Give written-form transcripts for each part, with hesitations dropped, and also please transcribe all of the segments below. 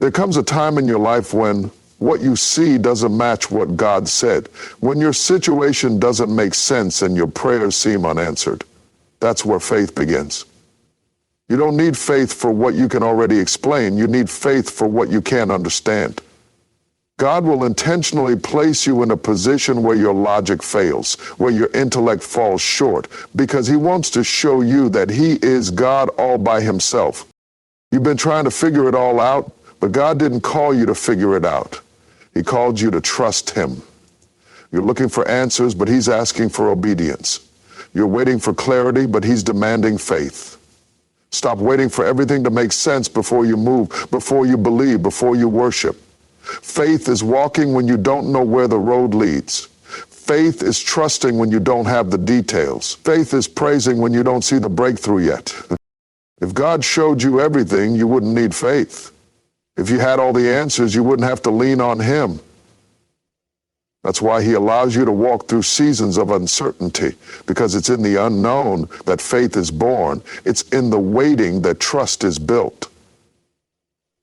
There comes a time in your life when what you see doesn't match what God said, when your situation doesn't make sense and your prayers seem unanswered. That's where faith begins. You don't need faith for what you can already explain. You need faith for what you can't understand. God will intentionally place you in a position where your logic fails, where your intellect falls short, because he wants to show you that he is God all by himself. You've been trying to figure it all out, but God didn't call you to figure it out. He called you to trust him. You're looking for answers, but he's asking for obedience. You're waiting for clarity, but he's demanding faith. Stop waiting for everything to make sense before you move, before you believe, before you worship. Faith is walking when you don't know where the road leads. Faith is trusting when you don't have the details. Faith is praising when you don't see the breakthrough yet. If God showed you everything, you wouldn't need faith. If you had all the answers, you wouldn't have to lean on him. That's why he allows you to walk through seasons of uncertainty, because it's in the unknown that faith is born. It's in the waiting that trust is built.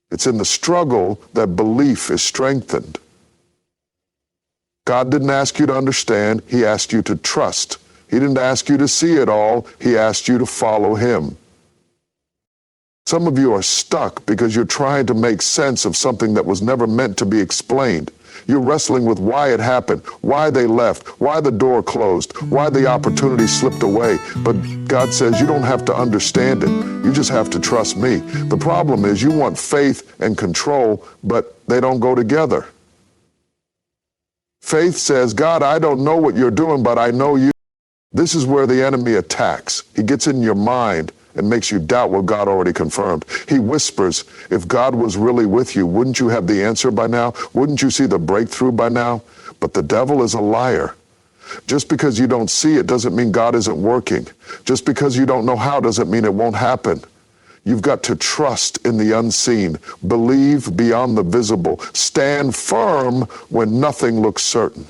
It's in the struggle that belief is strengthened. God didn't ask you to understand, he asked you to trust. He didn't ask you to see it all, he asked you to follow him. Some of you are stuck because you're trying to make sense of something that was never meant to be explained. You're wrestling with why it happened, why they left, why the door closed, why the opportunity slipped away. But God says you don't have to understand it. You just have to trust me. The problem is you want faith and control, but they don't go together. Faith says, God, I don't know what you're doing, but I know you. This is where the enemy attacks. He gets in your mind and makes you doubt what God already confirmed. He whispers, if God was really with you, wouldn't you have the answer by now? Wouldn't you see the breakthrough by now? But the devil is a liar. Just because you don't see it doesn't mean God isn't working. Just because you don't know how doesn't mean it won't happen. You've got to trust in the unseen, believe beyond the visible, stand firm when nothing looks certain.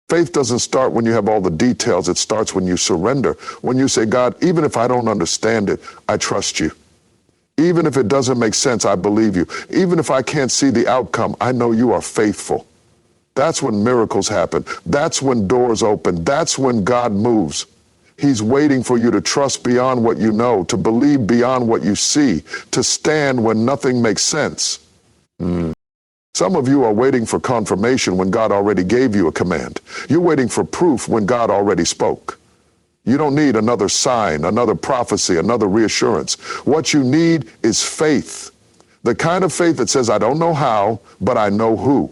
Faith doesn't start when you have all the details. It starts when you surrender. When you say, God, even if I don't understand it, I trust you. Even if it doesn't make sense, I believe you. Even if I can't see the outcome, I know you are faithful. That's when miracles happen. That's when doors open. That's when God moves. He's waiting for you to trust beyond what you know, to believe beyond what you see, to stand when nothing makes sense. Some of you are waiting for confirmation when God already gave you a command. You're waiting for proof when God already spoke. You don't need another sign, another prophecy, another reassurance. What you need is faith. The kind of faith that says, I don't know how, but I know who.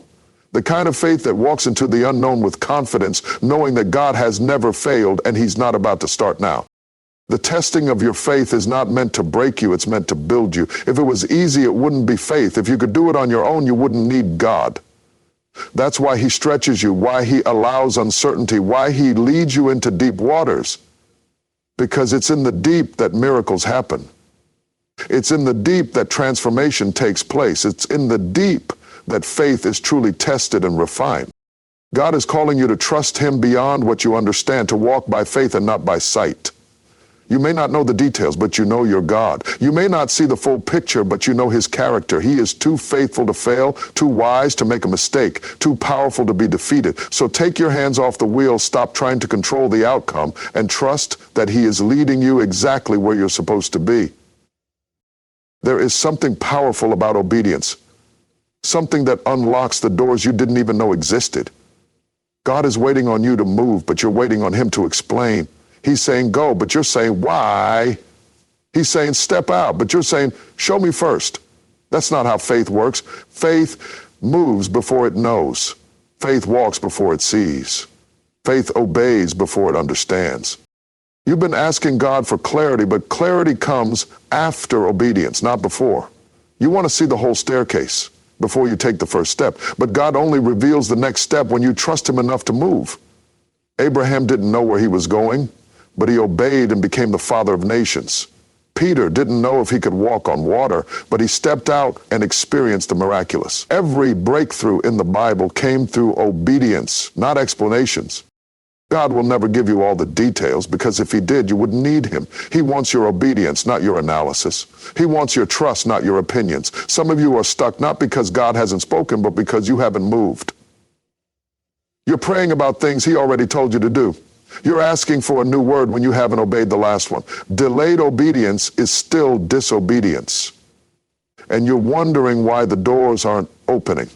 The kind of faith that walks into the unknown with confidence, knowing that God has never failed and he's not about to start now. The testing of your faith is not meant to break you, it's meant to build you. If it was easy, it wouldn't be faith. If you could do it on your own, you wouldn't need God. That's why he stretches you, why he allows uncertainty, why he leads you into deep waters. Because it's in the deep that miracles happen. It's in the deep that transformation takes place. It's in the deep that faith is truly tested and refined. God is calling you to trust him beyond what you understand, to walk by faith and not by sight. You may not know the details, but you know your God. You may not see the full picture, but you know his character. He is too faithful to fail, too wise to make a mistake, too powerful to be defeated. So take your hands off the wheel, stop trying to control the outcome, and trust that he is leading you exactly where you're supposed to be. There is something powerful about obedience, something that unlocks the doors you didn't even know existed. God is waiting on you to move, but you're waiting on him to explain. He's saying go, but you're saying why? He's saying step out, but you're saying show me first. That's not how faith works. Faith moves before it knows. Faith walks before it sees. Faith obeys before it understands. You've been asking God for clarity, but clarity comes after obedience, not before. You want to see the whole staircase before you take the first step, but God only reveals the next step when you trust him enough to move. Abraham didn't know where he was going, but he obeyed and became the father of nations. Peter didn't know if he could walk on water, but he stepped out and experienced the miraculous. Every breakthrough in the Bible came through obedience, not explanations. God will never give you all the details, because if he did, you wouldn't need him. He wants your obedience, not your analysis. He wants your trust, not your opinions. Some of you are stuck not because God hasn't spoken, but because you haven't moved. You're praying about things he already told you to do. You're asking for a new word when you haven't obeyed the last one. Delayed obedience is still disobedience. And you're wondering why the doors aren't opening.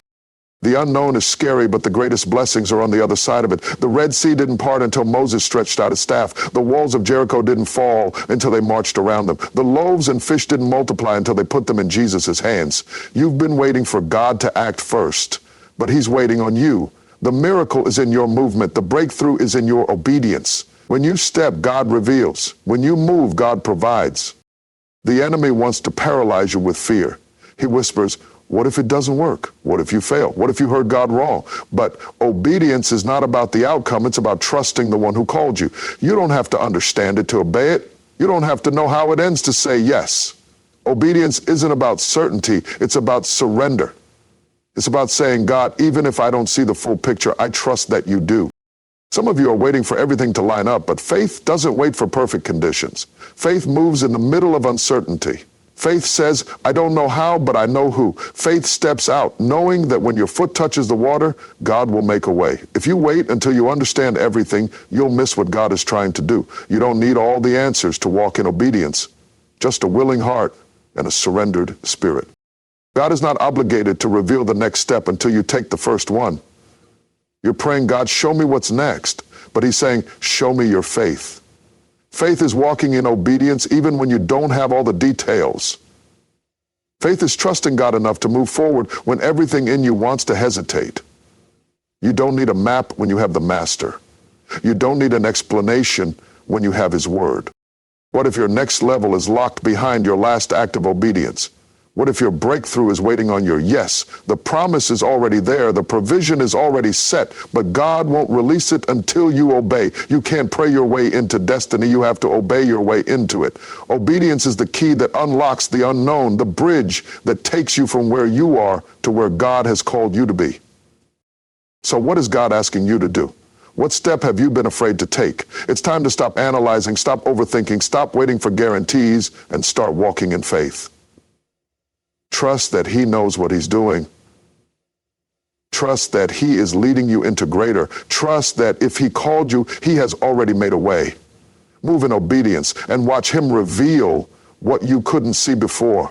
The unknown is scary, but the greatest blessings are on the other side of it. The Red Sea didn't part until Moses stretched out his staff. The walls of Jericho didn't fall until they marched around them. The loaves and fish didn't multiply until they put them in Jesus' hands. You've been waiting for God to act first, but he's waiting on you. The miracle is in your movement. The breakthrough is in your obedience. When you step, God reveals. When you move, God provides. The enemy wants to paralyze you with fear. He whispers, what if it doesn't work? What if you fail? What if you heard God wrong? But obedience is not about the outcome. It's about trusting the one who called you. You don't have to understand it to obey it. You don't have to know how it ends to say yes. Obedience isn't about certainty. It's about surrender. It's about saying, God, even if I don't see the full picture, I trust that you do. Some of you are waiting for everything to line up, but faith doesn't wait for perfect conditions. Faith moves in the middle of uncertainty. Faith says, I don't know how, but I know who. Faith steps out, knowing that when your foot touches the water, God will make a way. If you wait until you understand everything, you'll miss what God is trying to do. You don't need all the answers to walk in obedience, just a willing heart and a surrendered spirit. God is not obligated to reveal the next step until you take the first one. You're praying, God, show me what's next. But he's saying, show me your faith. Faith is walking in obedience even when you don't have all the details. Faith is trusting God enough to move forward when everything in you wants to hesitate. You don't need a map when you have the master. You don't need an explanation when you have his word. What if your next level is locked behind your last act of obedience? What if your breakthrough is waiting on your yes? The promise is already there. The provision is already set, but God won't release it until you obey. You can't pray your way into destiny. You have to obey your way into it. Obedience is the key that unlocks the unknown, the bridge that takes you from where you are to where God has called you to be. So what is God asking you to do? What step have you been afraid to take? It's time to stop analyzing, stop overthinking, stop waiting for guarantees, and start walking in faith. Trust that he knows what he's doing. Trust that he is leading you into greater. Trust that if he called you, he has already made a way. Move in obedience and watch him reveal what you couldn't see before.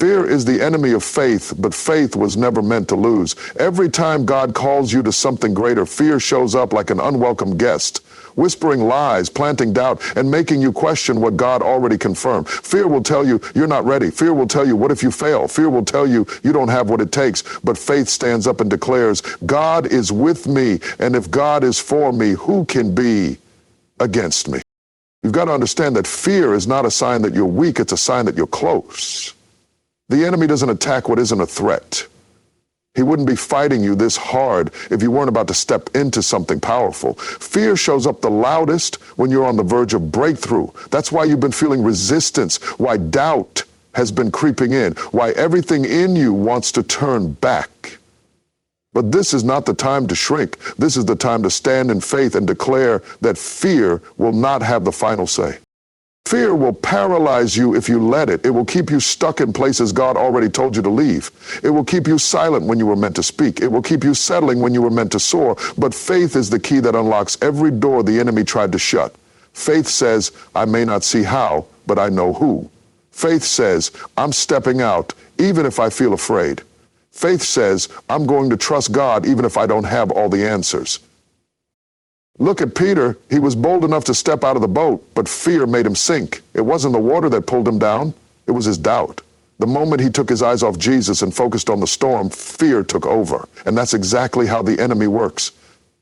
Fear is the enemy of faith, but faith was never meant to lose. Every time God calls you to something greater, fear shows up like an unwelcome guest, whispering lies, planting doubt, and making you question what God already confirmed. Fear will tell you you're not ready. Fear will tell you, what if you fail? Fear will tell you you don't have what it takes. But faith stands up and declares, God is with me, and if God is for me, who can be against me? You've got to understand that fear is not a sign that you're weak. It's a sign that you're close. The enemy doesn't attack what isn't a threat. He wouldn't be fighting you this hard if you weren't about to step into something powerful. Fear shows up the loudest when you're on the verge of breakthrough. That's why you've been feeling resistance, why doubt has been creeping in, why everything in you wants to turn back. But this is not the time to shrink. This is the time to stand in faith and declare that fear will not have the final say. Fear will paralyze you if you let it. It will keep you stuck in places God already told you to leave. It will keep you silent when you were meant to speak. It will keep you settling when you were meant to soar. But faith is the key that unlocks every door the enemy tried to shut. Faith says, I may not see how, but I know who. Faith says, I'm stepping out, even if I feel afraid. Faith says, I'm going to trust God, even if I don't have all the answers. Look at Peter. He was bold enough to step out of the boat, but fear made him sink. It wasn't the water that pulled him down. It was his doubt. The moment he took his eyes off Jesus and focused on the storm, fear took over. And that's exactly how the enemy works.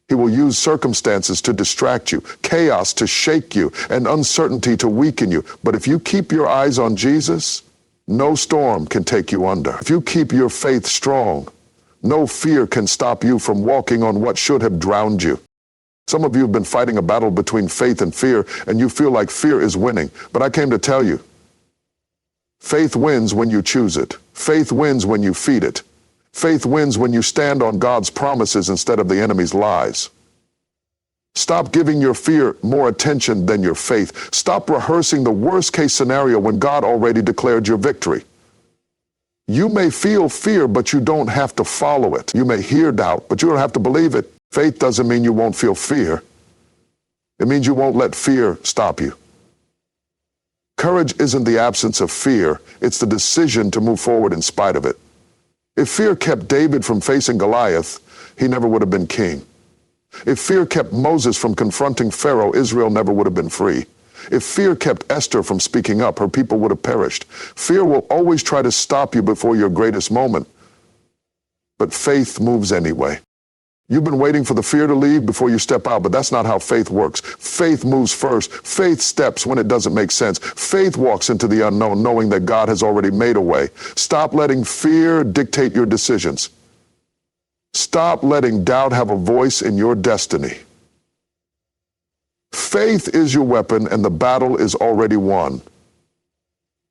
He will use circumstances to distract you, chaos to shake you, and uncertainty to weaken you. But if you keep your eyes on Jesus, no storm can take you under. If you keep your faith strong, no fear can stop you from walking on what should have drowned you. Some of you have been fighting a battle between faith and fear, and you feel like fear is winning. But I came to tell you, faith wins when you choose it. Faith wins when you feed it. Faith wins when you stand on God's promises instead of the enemy's lies. Stop giving your fear more attention than your faith. Stop rehearsing the worst case scenario when God already declared your victory. You may feel fear, but you don't have to follow it. You may hear doubt, but you don't have to believe it. Faith doesn't mean you won't feel fear. It means you won't let fear stop you. Courage isn't the absence of fear. It's the decision to move forward in spite of it. If fear kept David from facing Goliath, he never would have been king. If fear kept Moses from confronting Pharaoh, Israel never would have been free. If fear kept Esther from speaking up, her people would have perished. Fear will always try to stop you before your greatest moment. But faith moves anyway. You've been waiting for the fear to leave before you step out, but that's not how faith works. Faith moves first. Faith steps when it doesn't make sense. Faith walks into the unknown, knowing that God has already made a way. Stop letting fear dictate your decisions. Stop letting doubt have a voice in your destiny. Faith is your weapon, and the battle is already won.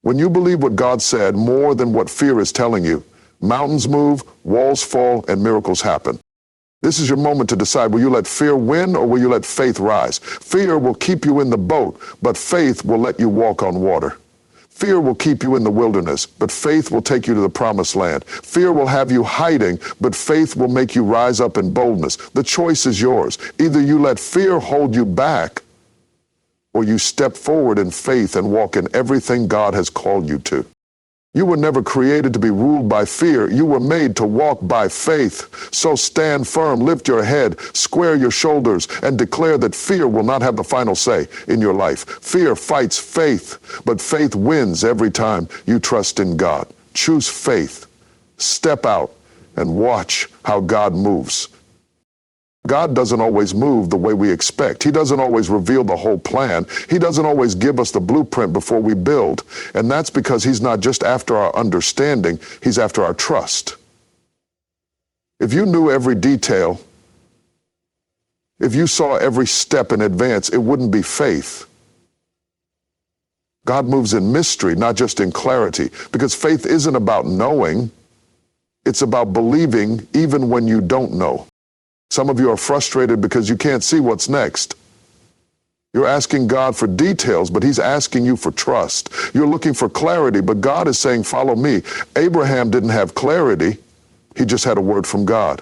When you believe what God said more than what fear is telling you, mountains move, walls fall, and miracles happen. This is your moment to decide, will you let fear win or will you let faith rise? Fear will keep you in the boat, but faith will let you walk on water. Fear will keep you in the wilderness, but faith will take you to the promised land. Fear will have you hiding, but faith will make you rise up in boldness. The choice is yours. Either you let fear hold you back, or you step forward in faith and walk in everything God has called you to. You were never created to be ruled by fear. You were made to walk by faith. So stand firm, lift your head, square your shoulders, and declare that fear will not have the final say in your life. Fear fights faith, but faith wins every time you trust in God. Choose faith. Step out and watch how God moves. God doesn't always move the way we expect. He doesn't always reveal the whole plan. He doesn't always give us the blueprint before we build. And that's because he's not just after our understanding, he's after our trust. If you knew every detail, if you saw every step in advance, it wouldn't be faith. God moves in mystery, not just in clarity, because faith isn't about knowing. It's about believing even when you don't know. Some of you are frustrated because you can't see what's next. You're asking God for details, but he's asking you for trust. You're looking for clarity, but God is saying, follow me. Abraham didn't have clarity. He just had a word from God.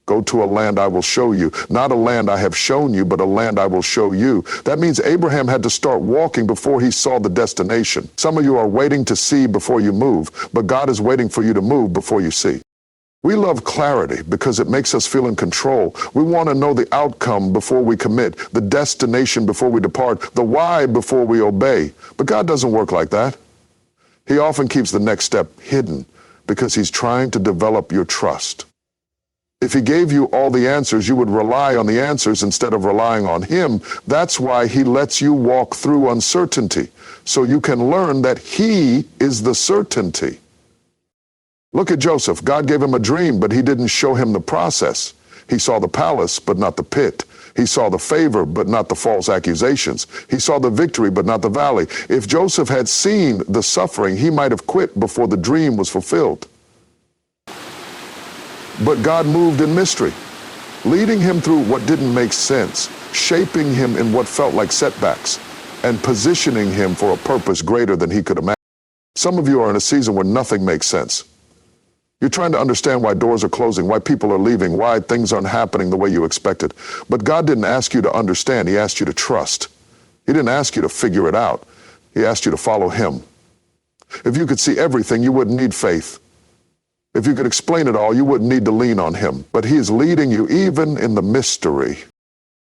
Go to a land I will show you. Not a land I have shown you, but a land I will show you. That means Abraham had to start walking before he saw the destination. Some of you are waiting to see before you move, but God is waiting for you to move before you see. We love clarity because it makes us feel in control. We want to know the outcome before we commit, the destination before we depart, the why before we obey. But God doesn't work like that. He often keeps the next step hidden because he's trying to develop your trust. If he gave you all the answers, you would rely on the answers instead of relying on him. That's why he lets you walk through uncertainty, so you can learn that he is the certainty. Look at Joseph. God gave him a dream, but he didn't show him the process. He saw the palace, but not the pit. He saw the favor, but not the false accusations. He saw the victory, but not the valley. If Joseph had seen the suffering, he might have quit before the dream was fulfilled. But God moved in mystery, leading him through what didn't make sense, shaping him in what felt like setbacks, and positioning him for a purpose greater than he could imagine. Some of you are in a season where nothing makes sense. You're trying to understand why doors are closing, why people are leaving, why things aren't happening the way you expected. But God didn't ask you to understand. He asked you to trust. He didn't ask you to figure it out. He asked you to follow him. If you could see everything, you wouldn't need faith. If you could explain it all, you wouldn't need to lean on him. But he is leading you even in the mystery.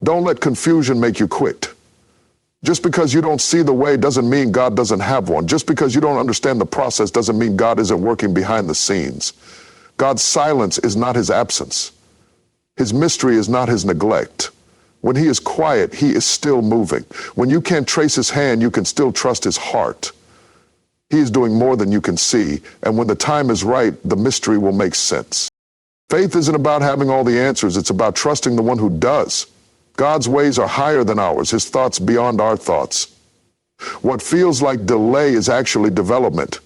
Don't let confusion make you quit. Just because you don't see the way doesn't mean God doesn't have one. Just because you don't understand the process doesn't mean God isn't working behind the scenes. God's silence is not his absence. His mystery is not his neglect. When he is quiet, he is still moving. When you can't trace his hand, you can still trust his heart. He is doing more than you can see, and when the time is right, the mystery will make sense. Faith isn't about having all the answers. It's about trusting the one who does. God's ways are higher than ours, his thoughts beyond our thoughts. What feels like delay is actually development.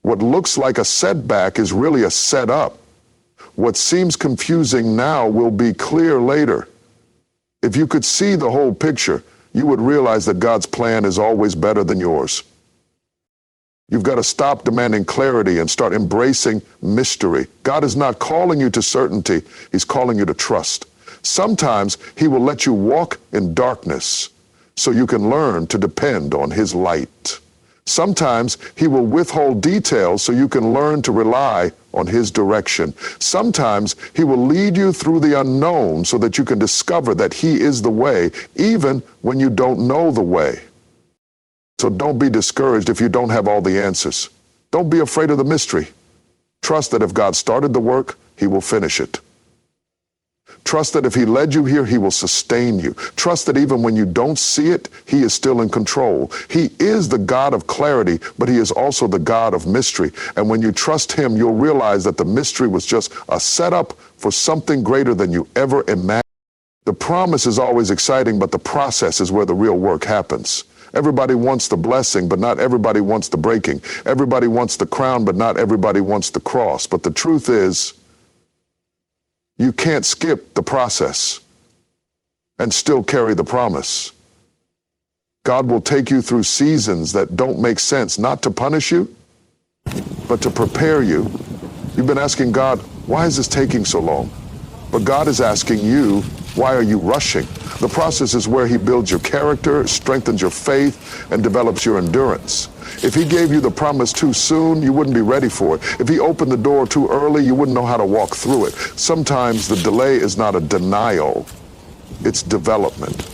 What looks like a setback is really a setup. What seems confusing now will be clear later. If you could see the whole picture, you would realize that God's plan is always better than yours. You've got to stop demanding clarity and start embracing mystery. God is not calling you to certainty. He's calling you to trust. Sometimes he will let you walk in darkness so you can learn to depend on his light. Sometimes he will withhold details so you can learn to rely on his direction. Sometimes he will lead you through the unknown so that you can discover that he is the way, even when you don't know the way. So don't be discouraged if you don't have all the answers. Don't be afraid of the mystery. Trust that if God started the work, he will finish it. Trust that if he led you here, he will sustain you. Trust that even when you don't see it, he is still in control. He is the God of clarity, but he is also the God of mystery. And when you trust him, you'll realize that the mystery was just a setup for something greater than you ever imagined. The promise is always exciting, but the process is where the real work happens. Everybody wants the blessing, but not everybody wants the breaking. Everybody wants the crown, but not everybody wants the cross. But the truth is, you can't skip the process and still carry the promise. God will take you through seasons that don't make sense, not to punish you, but to prepare you. You've been asking God, why is this taking so long? But God is asking you, why are you rushing? The process is where he builds your character, strengthens your faith, and develops your endurance. If he gave you the promise too soon, you wouldn't be ready for it. If he opened the door too early, you wouldn't know how to walk through it. Sometimes the delay is not a denial, it's development.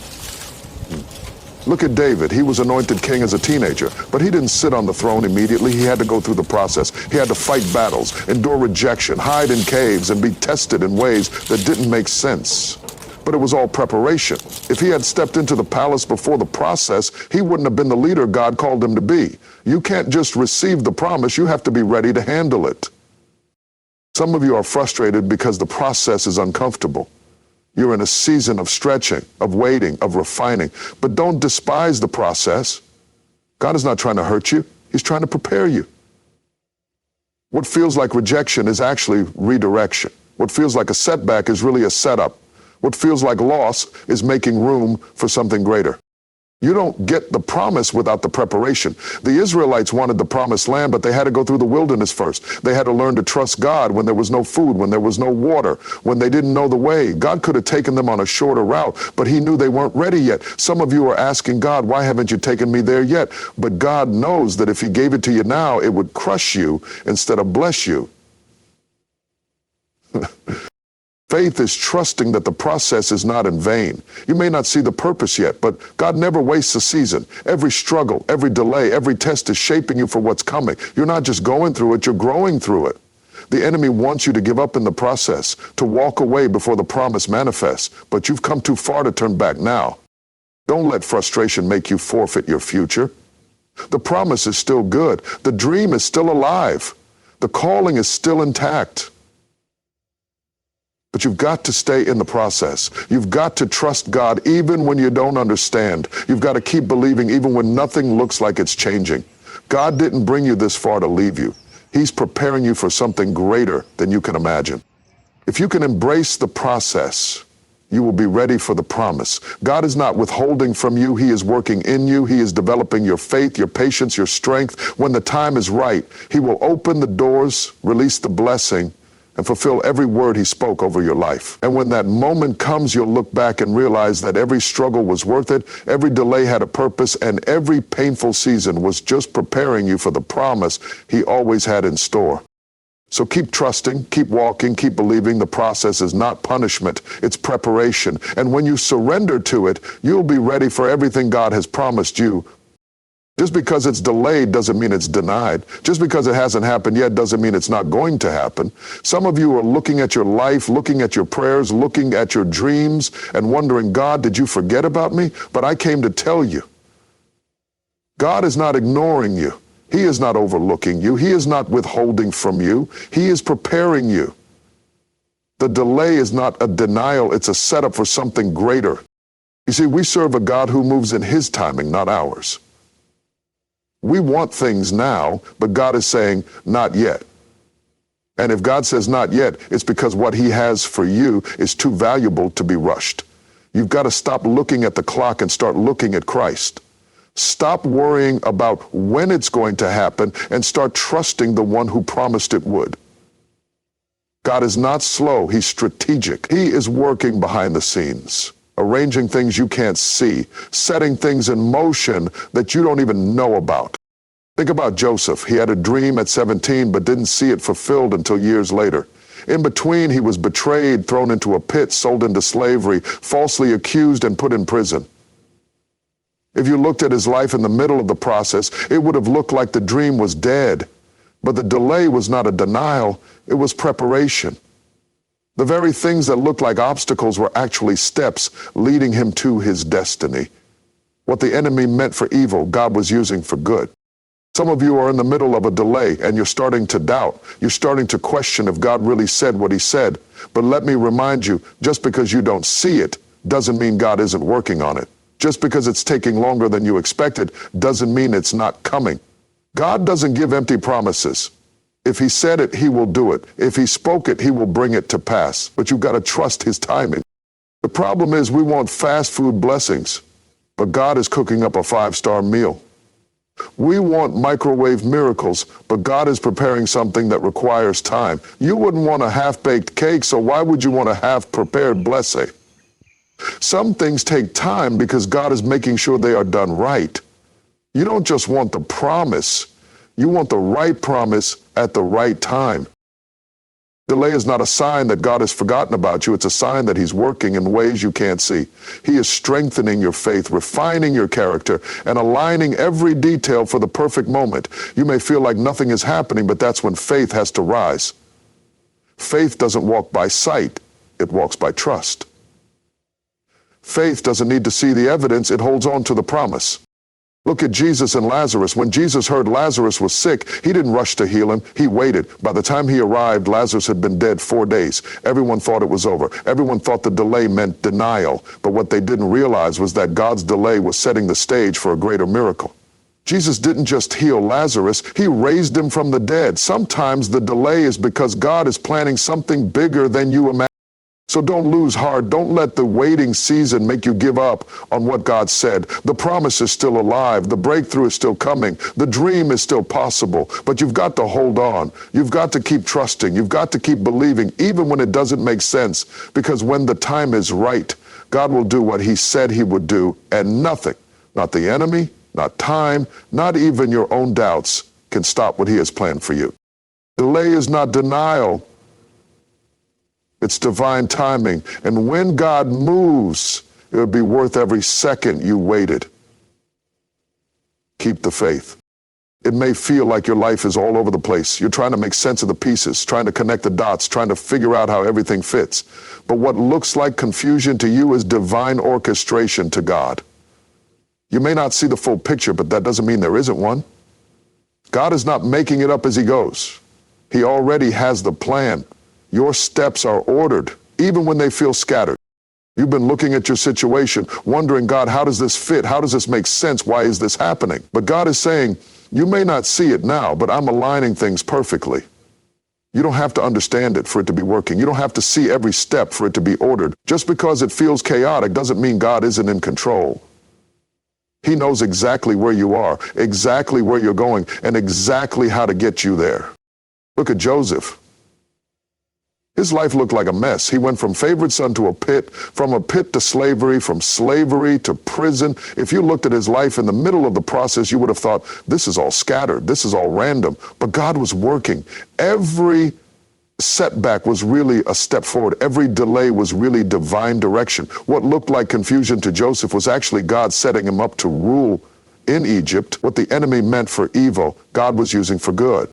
Look at David. He was anointed king as a teenager, but he didn't sit on the throne immediately. He had to go through the process. He had to fight battles, endure rejection, hide in caves, and be tested in ways that didn't make sense. But it was all preparation. If he had stepped into the palace before the process, he wouldn't have been the leader God called him to be. You can't just receive the promise, you have to be ready to handle it. Some of you are frustrated because the process is uncomfortable. You're in a season of stretching, of waiting, of refining. But don't despise the process. God is not trying to hurt you. He's trying to prepare you. What feels like rejection is actually redirection. What feels like a setback is really a setup. What feels like loss is making room for something greater. You don't get the promise without the preparation. The Israelites wanted the promised land, but they had to go through the wilderness first. They had to learn to trust God when there was no food, when there was no water, when they didn't know the way. God could have taken them on a shorter route, but he knew they weren't ready yet. Some of you are asking God, why haven't you taken me there yet? But God knows that if he gave it to you now, it would crush you instead of bless you. Faith is trusting that the process is not in vain. You may not see the purpose yet, but God never wastes a season. Every struggle, every delay, every test is shaping you for what's coming. You're not just going through it, you're growing through it. The enemy wants you to give up in the process, to walk away before the promise manifests, but you've come too far to turn back now. Don't let frustration make you forfeit your future. The promise is still good. The dream is still alive. The calling is still intact. But you've got to stay in the process. You've got to trust God even when you don't understand. You've got to keep believing even when nothing looks like it's changing. God didn't bring you this far to leave you. He's preparing you for something greater than you can imagine. If you can embrace the process, you will be ready for the promise. God is not withholding from you. He is working in you. He is developing your faith, your patience, your strength. When the time is right, he will open the doors, release the blessing, and fulfill every word he spoke over your life. And when that moment comes, you'll look back and realize that every struggle was worth it, every delay had a purpose, and every painful season was just preparing you for the promise he always had in store. So keep trusting, keep walking, keep believing. The process is not punishment, it's preparation. And when you surrender to it, you'll be ready for everything God has promised you. Just because it's delayed doesn't mean it's denied. Just because it hasn't happened yet doesn't mean it's not going to happen. Some of you are looking at your life, looking at your prayers, looking at your dreams, and wondering, God, did you forget about me? But I came to tell you, God is not ignoring you. He is not overlooking you. He is not withholding from you. He is preparing you. The delay is not a denial. It's a setup for something greater. You see, we serve a God who moves in his timing, not ours. We want things now, but God is saying, not yet. And if God says not yet, it's because what he has for you is too valuable to be rushed. You've got to stop looking at the clock and start looking at Christ. Stop worrying about when it's going to happen and start trusting the one who promised it would. God is not slow, he's strategic. He is working behind the scenes, arranging things you can't see, setting things in motion that you don't even know about. Think about Joseph. He had a dream at 17, but didn't see it fulfilled until years later. In between, he was betrayed, thrown into a pit, sold into slavery, falsely accused, and put in prison. If you looked at his life in the middle of the process, it would have looked like the dream was dead. But the delay was not a denial, it was preparation. The very things that looked like obstacles were actually steps leading him to his destiny. What the enemy meant for evil, God was using for good. Some of you are in the middle of a delay and you're starting to doubt. You're starting to question if God really said what he said. But let me remind you, just because you don't see it doesn't mean God isn't working on it. Just because it's taking longer than you expected doesn't mean it's not coming. God doesn't give empty promises. If he said it, he will do it. If he spoke it, he will bring it to pass. But you've got to trust his timing. The problem is we want fast food blessings, but God is cooking up a 5-star meal. We want microwave miracles, but God is preparing something that requires time. You wouldn't want a half-baked cake, so why would you want a half-prepared blessing? Some things take time because God is making sure they are done right. You don't just want the promise, you want the right promise at the right time. Delay is not a sign that God has forgotten about you. It's a sign that he's working in ways you can't see. He is strengthening your faith, refining your character, and aligning every detail for the perfect moment. You may feel like nothing is happening, but that's when faith has to rise. Faith doesn't walk by sight, it walks by trust. Faith doesn't need to see the evidence, it holds on to the promise. Look at Jesus and Lazarus. When Jesus heard Lazarus was sick, he didn't rush to heal him. He waited. By the time he arrived, Lazarus had been dead 4 days. Everyone thought it was over. Everyone thought the delay meant denial. But what they didn't realize was that God's delay was setting the stage for a greater miracle. Jesus didn't just heal Lazarus, he raised him from the dead. Sometimes the delay is because God is planning something bigger than you imagine. So don't lose heart. Don't let the waiting season make you give up on what God said. The promise is still alive. The breakthrough is still coming. The dream is still possible. But you've got to hold on. You've got to keep trusting. You've got to keep believing, even when it doesn't make sense. Because when the time is right, God will do what he said he would do, and nothing, not the enemy, not time, not even your own doubts, can stop what he has planned for you. Delay is not denial. It's divine timing. And when God moves, it would be worth every second you waited. Keep the faith. It may feel like your life is all over the place. You're trying to make sense of the pieces, trying to connect the dots, trying to figure out how everything fits. But what looks like confusion to you is divine orchestration to God. You may not see the full picture, but that doesn't mean there isn't one. God is not making it up as he goes. He already has the plan. Your steps are ordered, even when they feel scattered. You've been looking at your situation, wondering, God, how does this fit? How does this make sense? Why is this happening? But God is saying, you may not see it now, but I'm aligning things perfectly. You don't have to understand it for it to be working. You don't have to see every step for it to be ordered. Just because it feels chaotic doesn't mean God isn't in control. He knows exactly where you are, exactly where you're going, and exactly how to get you there. Look at Joseph. His life looked like a mess. He went from favorite son to a pit, from a pit to slavery, from slavery to prison. If you looked at his life in the middle of the process, you would have thought, this is all scattered, this is all random. But God was working. Every setback was really a step forward. Every delay was really divine direction. What looked like confusion to Joseph was actually God setting him up to rule in Egypt. What the enemy meant for evil, God was using for good.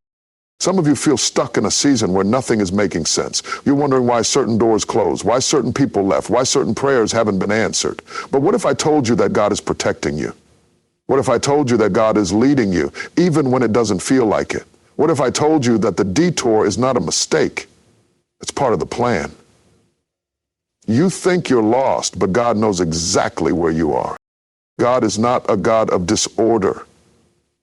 Some of you feel stuck in a season where nothing is making sense. You're wondering why certain doors closed, why certain people left, why certain prayers haven't been answered. But what if I told you that God is protecting you? What if I told you that God is leading you, even when it doesn't feel like it? What if I told you that the detour is not a mistake? It's part of the plan. You think you're lost, but God knows exactly where you are. God is not a God of disorder.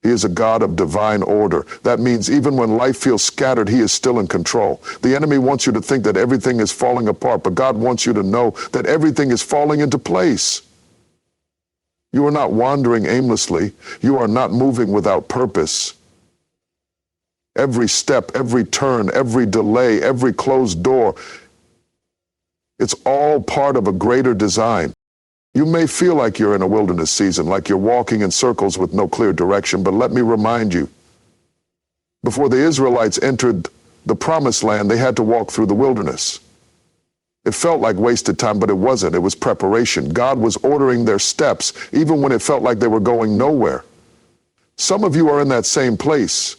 He is a God of divine order. That means even when life feels scattered, he is still in control. The enemy wants you to think that everything is falling apart, but God wants you to know that everything is falling into place. You are not wandering aimlessly. You are not moving without purpose. Every step, every turn, every delay, every closed door, it's all part of a greater design. You may feel like you're in a wilderness season, like you're walking in circles with no clear direction, but let me remind you, before the Israelites entered the promised land, they had to walk through the wilderness. It felt like wasted time, but it wasn't. It was preparation. God was ordering their steps, even when it felt like they were going nowhere. Some of you are in that same place,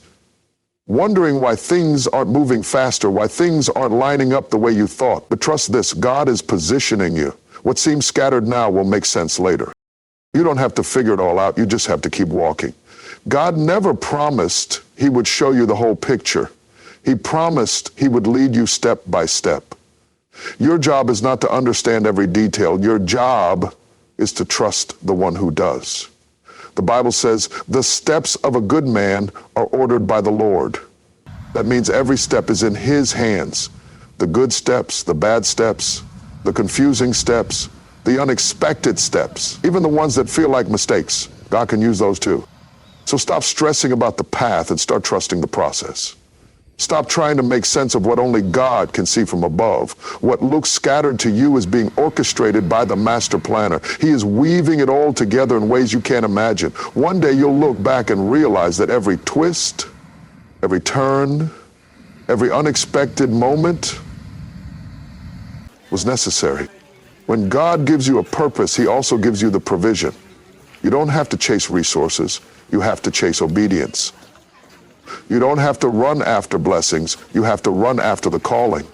wondering why things aren't moving faster, why things aren't lining up the way you thought. But trust this, God is positioning you. What seems scattered now will make sense later. You don't have to figure it all out. You just have to keep walking. God never promised he would show you the whole picture. He promised he would lead you step by step. Your job is not to understand every detail. Your job is to trust the one who does. The Bible says, the steps of a good man are ordered by the Lord. That means every step is in his hands. The good steps, the bad steps, the confusing steps, the unexpected steps, even the ones that feel like mistakes. God can use those too. So stop stressing about the path and start trusting the process. Stop trying to make sense of what only God can see from above. What looks scattered to you is being orchestrated by the master planner. He is weaving it all together in ways you can't imagine. One day you'll look back and realize that every twist, every turn, every unexpected moment was necessary. When God gives you a purpose, he also gives you the provision. You don't have to chase resources. You have to chase obedience. You don't have to run after blessings. You have to run after the calling.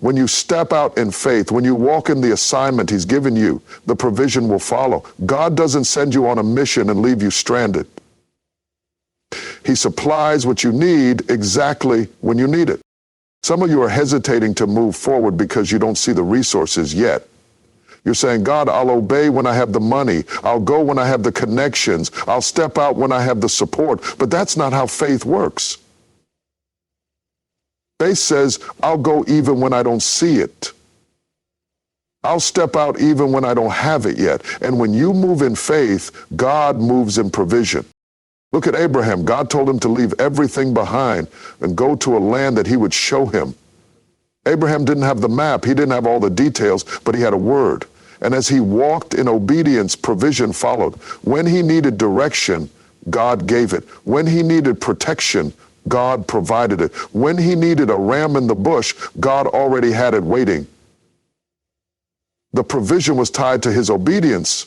When you step out in faith, when you walk in the assignment he's given you, the provision will follow. God doesn't send you on a mission and leave you stranded. He supplies what you need exactly when you need it. Some of you are hesitating to move forward because you don't see the resources yet. You're saying, God, I'll obey when I have the money. I'll go when I have the connections. I'll step out when I have the support. But that's not how faith works. Faith says, I'll go even when I don't see it. I'll step out even when I don't have it yet. And when you move in faith, God moves in provision. Look at Abraham. God told him to leave everything behind and go to a land that he would show him. Abraham didn't have the map. He didn't have all the details, but he had a word. And as he walked in obedience, provision followed. When he needed direction, God gave it. When he needed protection, God provided it. When he needed a ram in the bush, God already had it waiting. The provision was tied to his obedience.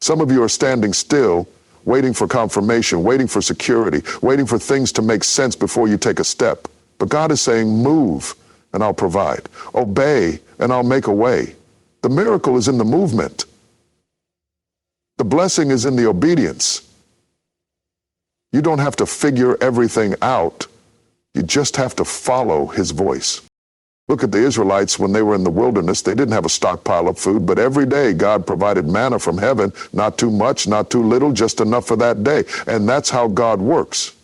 Some of you are standing still, waiting for confirmation, waiting for security, waiting for things to make sense before you take a step. But God is saying, move, and I'll provide. Obey, and I'll make a way. The miracle is in the movement. The blessing is in the obedience. You don't have to figure everything out. You just have to follow his voice. Look at the Israelites when they were in the wilderness. They didn't have a stockpile of food, but every day God provided manna from heaven. Not too much, not too little, just enough for that day. And that's how God works.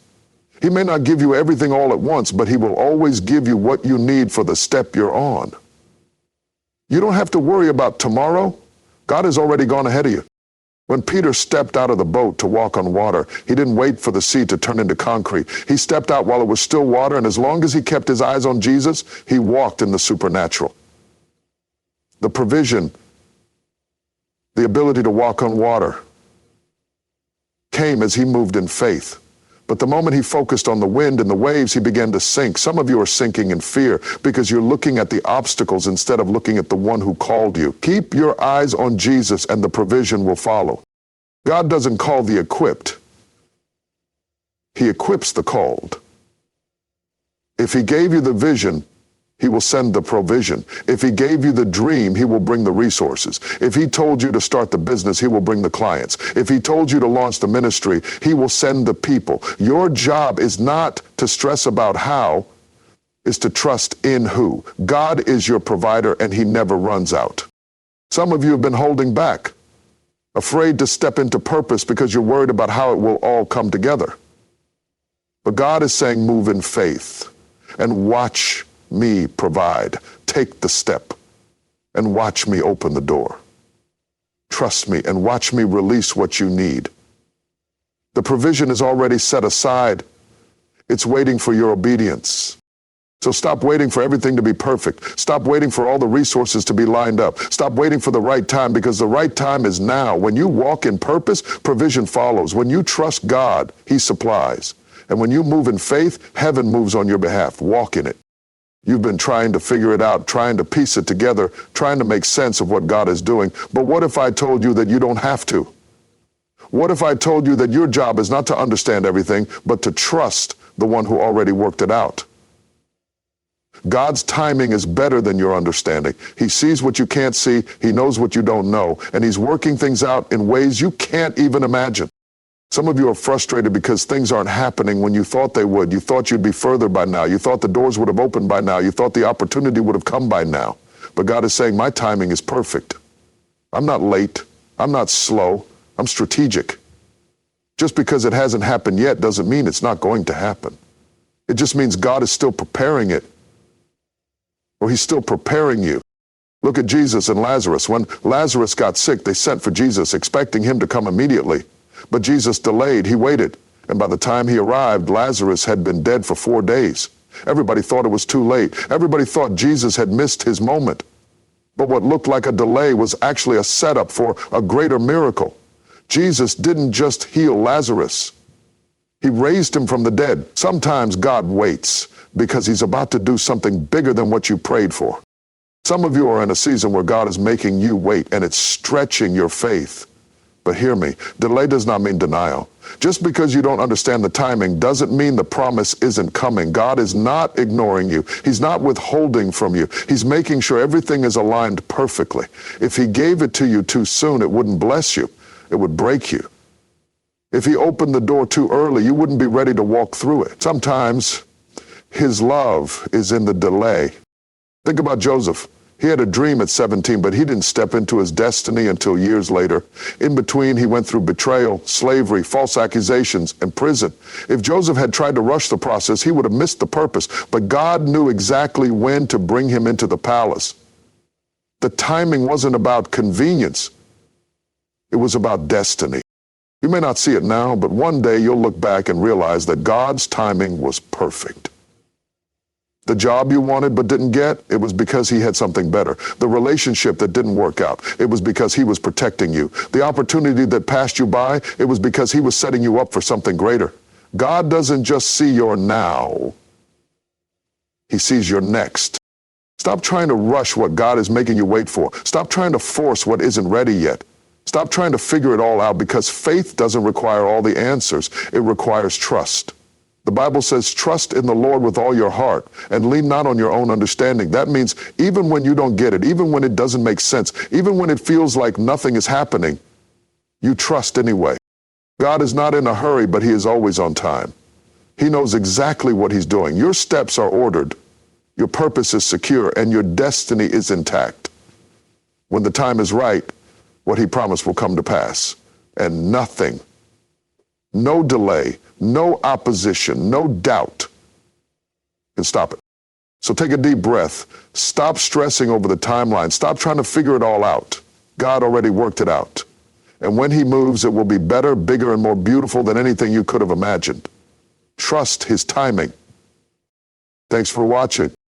He may not give you everything all at once, but he will always give you what you need for the step you're on. You don't have to worry about tomorrow. God has already gone ahead of you. When Peter stepped out of the boat to walk on water, he didn't wait for the sea to turn into concrete. He stepped out while it was still water, and as long as he kept his eyes on Jesus, he walked in the supernatural. The provision, the ability to walk on water, came as he moved in faith. But the moment he focused on the wind and the waves, he began to sink. Some of you are sinking in fear because you're looking at the obstacles instead of looking at the one who called you. Keep your eyes on Jesus and the provision will follow. God doesn't call the equipped. He equips the called. If he gave you the vision, he will send the provision. If he gave you the dream, he will bring the resources. If he told you to start the business, he will bring the clients. If he told you to launch the ministry, he will send the people. Your job is not to stress about how, is to trust in who. God is your provider and he never runs out. Some of you have been holding back. afraid to step into purpose because you're worried about how it will all come together. But God is saying, move in faith and watch me provide. Take the step and watch me open the door. Trust me and watch me release what you need. The provision is already set aside. It's waiting for your obedience. So stop waiting for everything to be perfect. Stop waiting for all the resources to be lined up. Stop waiting for the right time, because the right time is now. When you walk in purpose, provision follows. When you trust God, He supplies. And when you move in faith, heaven moves on your behalf. Walk in it. You've been trying to figure it out, trying to piece it together, trying to make sense of what God is doing. But what if I told you that you don't have to? What if I told you that your job is not to understand everything, but to trust the one who already worked it out? God's timing is better than your understanding. He sees what you can't see. He knows what you don't know. And He's working things out in ways you can't even imagine. Some of you are frustrated because things aren't happening when you thought they would. You thought you'd be further by now. You thought the doors would have opened by now. You thought the opportunity would have come by now. But God is saying, my timing is perfect. I'm not late. I'm not slow. I'm strategic. Just because it hasn't happened yet doesn't mean it's not going to happen. It just means God is still preparing it, or He's still preparing you. Look at Jesus and Lazarus. When Lazarus got sick, they sent for Jesus, expecting Him to come immediately. But Jesus delayed. He waited. And by the time He arrived, Lazarus had been dead for 4 days. Everybody thought it was too late. Everybody thought Jesus had missed His moment. But what looked like a delay was actually a setup for a greater miracle. Jesus didn't just heal Lazarus. He raised him from the dead. Sometimes God waits because He's about to do something bigger than what you prayed for. Some of you are in a season where God is making you wait, and it's stretching your faith. But hear me, delay does not mean denial. Just because you don't understand the timing doesn't mean the promise isn't coming. God is not ignoring you. He's not withholding from you. He's making sure everything is aligned perfectly. If He gave it to you too soon, it wouldn't bless you. It would break you. If He opened the door too early, you wouldn't be ready to walk through it. Sometimes His love is in the delay. Think about Joseph. He had a dream at 17, but he didn't step into his destiny until years later. In between, he went through betrayal, slavery, false accusations, and prison. If Joseph had tried to rush the process, he would have missed the purpose. But God knew exactly when to bring him into the palace. The timing wasn't about convenience. It was about destiny. You may not see it now, but one day you'll look back and realize that God's timing was perfect. The job you wanted but didn't get, it was because He had something better. The relationship that didn't work out, it was because He was protecting you. The opportunity that passed you by, it was because He was setting you up for something greater. God doesn't just see your now. He sees your next. Stop trying to rush what God is making you wait for. Stop trying to force what isn't ready yet. Stop trying to figure it all out, because faith doesn't require all the answers. It requires trust. The Bible says, trust in the Lord with all your heart and lean not on your own understanding. That means even when you don't get it, even when it doesn't make sense, even when it feels like nothing is happening, you trust anyway. God is not in a hurry, but He is always on time. He knows exactly what He's doing. Your steps are ordered. Your purpose is secure, and your destiny is intact. When the time is right, what He promised will come to pass. And nothing, no delay, no opposition, no doubt can stop it. So take a deep breath. Stop stressing over the timeline. Stop trying to figure it all out. God already worked it out. And when He moves, it will be better, bigger, and more beautiful than anything you could have imagined. Trust His timing. Thanks for watching.